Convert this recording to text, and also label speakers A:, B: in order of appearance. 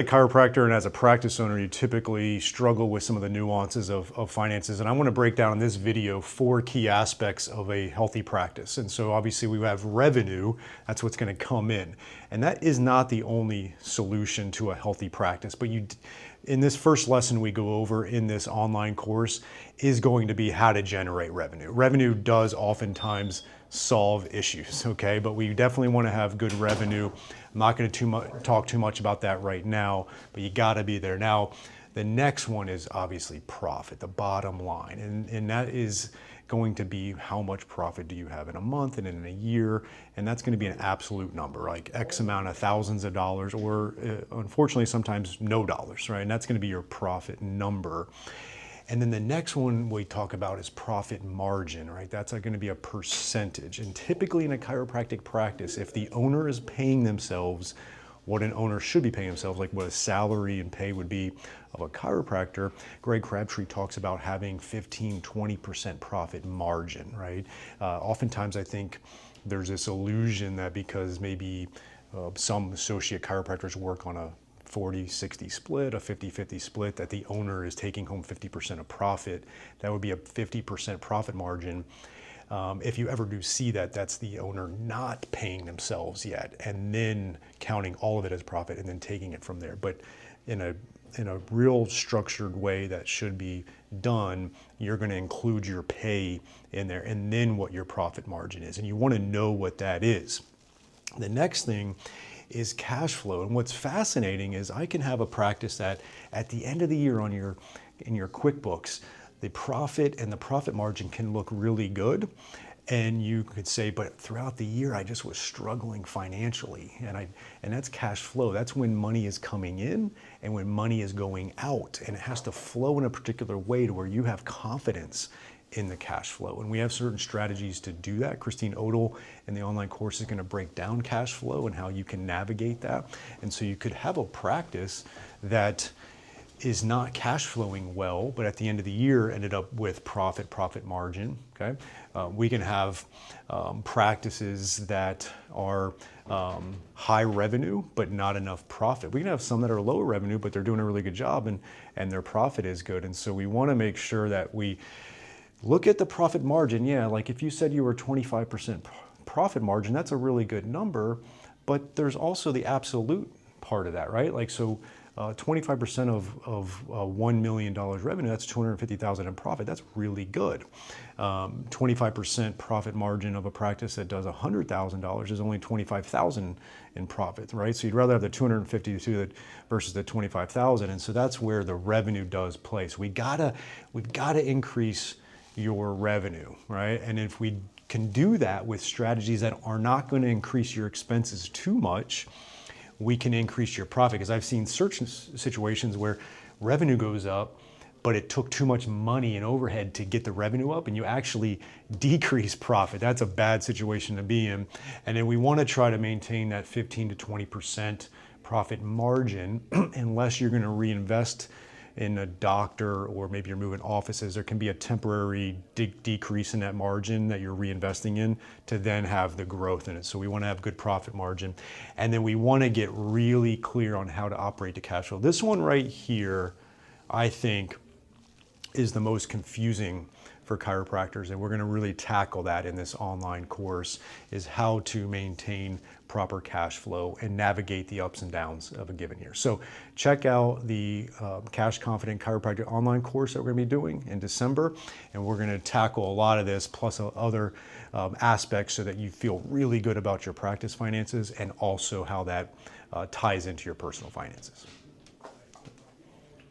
A: A chiropractor and as a practice owner, you typically struggle with some of the nuances of finances. And I want to break down in this video 4 key aspects of a healthy practice. And so obviously we have revenue, that's what's going to come in. And that is not the only solution to a healthy practice. But in this first lesson we go over in this online course is going to be how to generate revenue. Revenue does oftentimes solve issues, okay? But we definitely want to have good revenue. I'm not going to talk too much about that right now, but you got to be there. Now, the next one is obviously profit, the bottom line. And that is going to be how much profit do you have in a month and in a year. And that's going to be an absolute number, like X amount of thousands of dollars, or unfortunately sometimes no dollars, right? And that's going to be your profit number. And then the next one we talk about is profit margin, right? That's going to be a percentage. And typically in a chiropractic practice, if the owner is paying themselves what an owner should be paying themselves, like what a salary and pay would be of a chiropractor, Greg Crabtree talks about having 15-20% profit margin, right? Oftentimes I think there's this illusion that because maybe some associate chiropractors work on a 40-60 split, a 50-50 split, that the owner is taking home 50% of profit. That would be a 50% profit margin. If you ever do see that, that's the owner not paying themselves yet and then counting all of it as profit and then taking it from there. But in a real structured way that should be done, you're going to include your pay in there and then what your profit margin is. And you want to know what that is. The next thing is cash flow. And what's fascinating is I can have a practice that at the end of the year in your QuickBooks, the profit and the profit margin can look really good. And you could say, but throughout the year, I just was struggling financially. And that's cash flow. That's when money is coming in and when money is going out. And it has to flow in a particular way to where you have confidence in the cash flow. And we have certain strategies to do that. Christine Odell in the online course is going to break down cash flow and how you can navigate that. And so you could have a practice that is not cash flowing well, but at the end of the year ended up with profit margin, okay? We can have practices that are high revenue, but not enough profit. We can have some that are low revenue, but they're doing a really good job and their profit is good. And so we want to make sure that we look at the profit margin. Yeah, like if you said you were 25% profit margin, that's a really good number, but there's also the absolute part of that, right? Like, so 25% of $1 million revenue, that's $250,000 in profit. That's really good. 25% profit margin of a practice that does $100,000 is only $25,000 in profit, right? So you'd rather have the 252 versus the 25,000. And so that's where the revenue does play. So we've got to increase your revenue, right? And if we can do that with strategies that are not going to increase your expenses too much, we can increase your profit. Because I've seen certain situations where revenue goes up, but it took too much money and overhead to get the revenue up and you actually decrease profit. That's a bad situation to be in. And then we want to try to maintain that 15-20% profit margin unless you're going to reinvest in a doctor, or maybe you're moving offices. There can be a temporary decrease in that margin that you're reinvesting in to then have the growth in it. So we want to have good profit margin. And then we want to get really clear on how to operate the cash flow. This one right here, I think, is the most confusing for chiropractors, and we're going to really tackle that in this online course, is how to maintain proper cash flow and navigate the ups and downs of a given year. So check out the Cash Confident Chiropractic online course that we're going to be doing in December, and we're going to tackle a lot of this plus other aspects so that you feel really good about your practice finances and also how that ties into your personal finances.